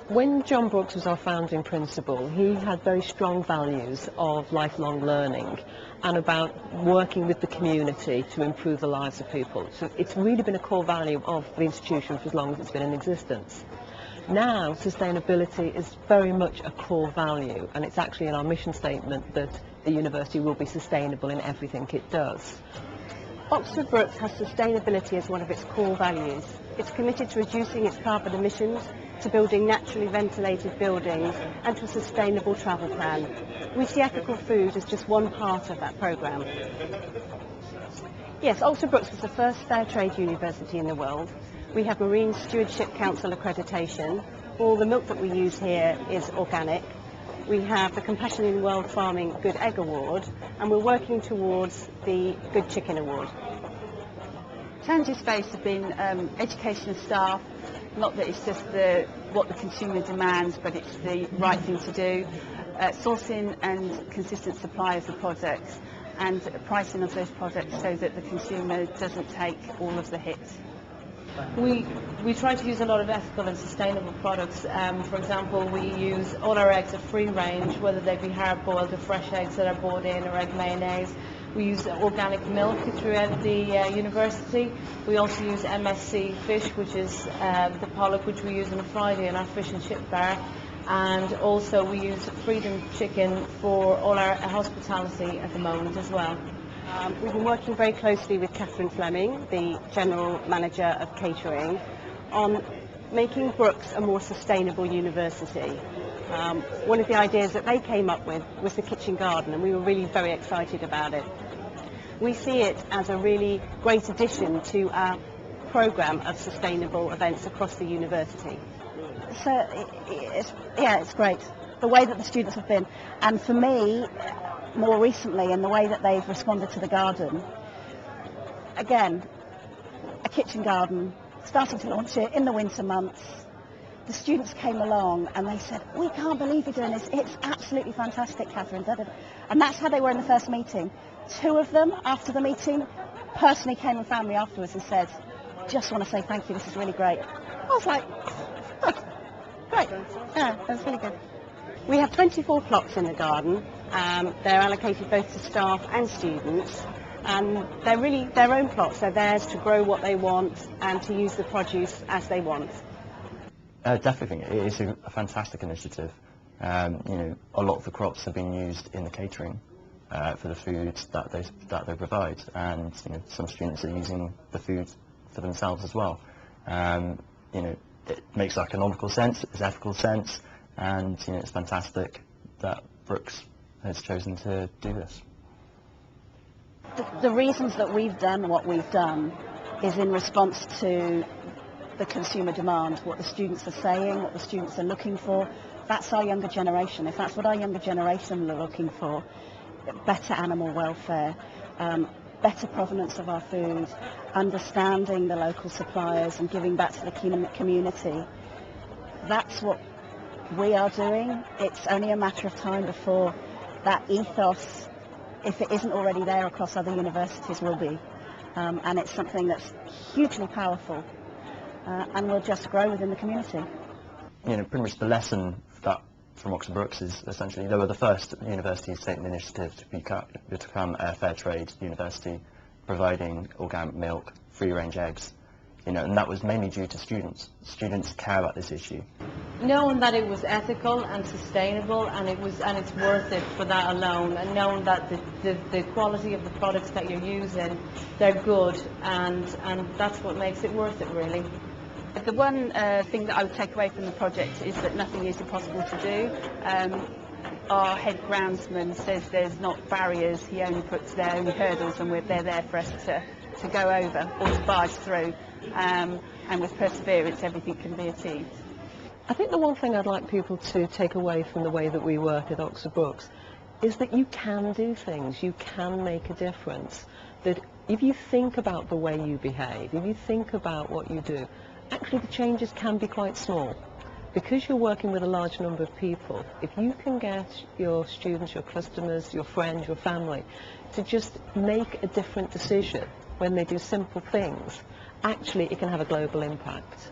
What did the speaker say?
When John Brooks was our founding principal, he had very strong values of lifelong learning and about working with the community to improve the lives of people. So it's really been a core value of the institution for as long as it's been in existence. Now, sustainability is very much a core value, and it's actually in our mission statement that the university will be sustainable in everything it does. Oxford Brookes has sustainability as one of its core values. It's committed to reducing its carbon emissions, to building naturally ventilated buildings, and to a sustainable travel plan. We see ethical food as just one part of that programme. Yes, Oxford Brookes was the first fair trade university in the world. We have Marine Stewardship Council accreditation. All the milk that we use here is organic. We have the Compassion in World Farming Good Egg Award, and we're working towards the Good Chicken Award. Challenges faced have been education of staff, not that it's just what the consumer demands, but it's the right thing to do, sourcing and consistent supply of the products, and pricing of those products so that the consumer doesn't take all of the hits. We try to use a lot of ethical and sustainable products. For example, we use all our eggs are free range, whether they be hard boiled or fresh eggs that are bought in, or egg mayonnaise. We use organic milk throughout the university. We also use MSC fish, which is the pollock which we use on a Friday in our fish and chip bar. And also we use Freedom Chicken for all our hospitality at the moment as well. We've been working very closely with Fleming, the General Manager of Catering, on making Brookes a more sustainable university. One of the ideas that they came up with was the kitchen garden, and we were really very excited about it. We see it as a really great addition to our programme of sustainable events across the university. So, it's great, the way that the students have been, and for me, more recently, in the way that they've responded to the garden. Again, a kitchen garden, starting to launch it in the winter months. The students came along and they said, "We can't believe you're doing this. It's absolutely fantastic, Catherine." And that's how they were in the first meeting. Two of them, after the meeting, personally came and found me afterwards and said, "Just want to say thank you, this is really great." I was like, "Oh, great. Yeah, that's really good." We have 24 plots in the garden. They're allocated both to staff and students, and they're really their own plots. They're theirs to grow what they want and to use the produce as they want. Definitely, it is a fantastic initiative. A lot of the crops have been used in the catering for the food that they provide, and some students are using the food for themselves as well. It makes economical sense, it's ethical sense, and it's fantastic that Brookes has chosen to do this. The reasons that we've done what we've done is in response to the consumer demand, what the students are saying, what the students are looking for. That's our younger generation. If that's what our younger generation are looking for, better animal welfare, better provenance of our food, understanding the local suppliers and giving back to the community. That's what we are doing. It's only a matter of time before that ethos, if it isn't already there across other universities, will be. And it's something that's hugely powerful and will just grow within the community. Pretty much the lesson from Oxford Brookes is essentially they were the first university to take the initiative to become a fair trade university, providing organic milk, free-range eggs, and that was mainly due to students. Students care about this issue. Knowing that it was ethical and sustainable, and it's worth it for that alone, and knowing that the quality of the products that you're using, they're good, and that's what makes it worth it, really. The one thing that I would take away from the project is that nothing is impossible to do. Our head groundsman says there's not barriers, he only puts their own hurdles, and they're there for us to go over or to barge through, and with perseverance everything can be achieved. I think the one thing I'd like people to take away from the way that we work at Oxford Brookes is that you can do things, you can make a difference, that if you think about the way you behave, if you think about what you do, actually the changes can be quite small. Because you're working with a large number of people, if you can get your students, your customers, your friends, your family to just make a different decision when they do simple things, actually it can have a global impact.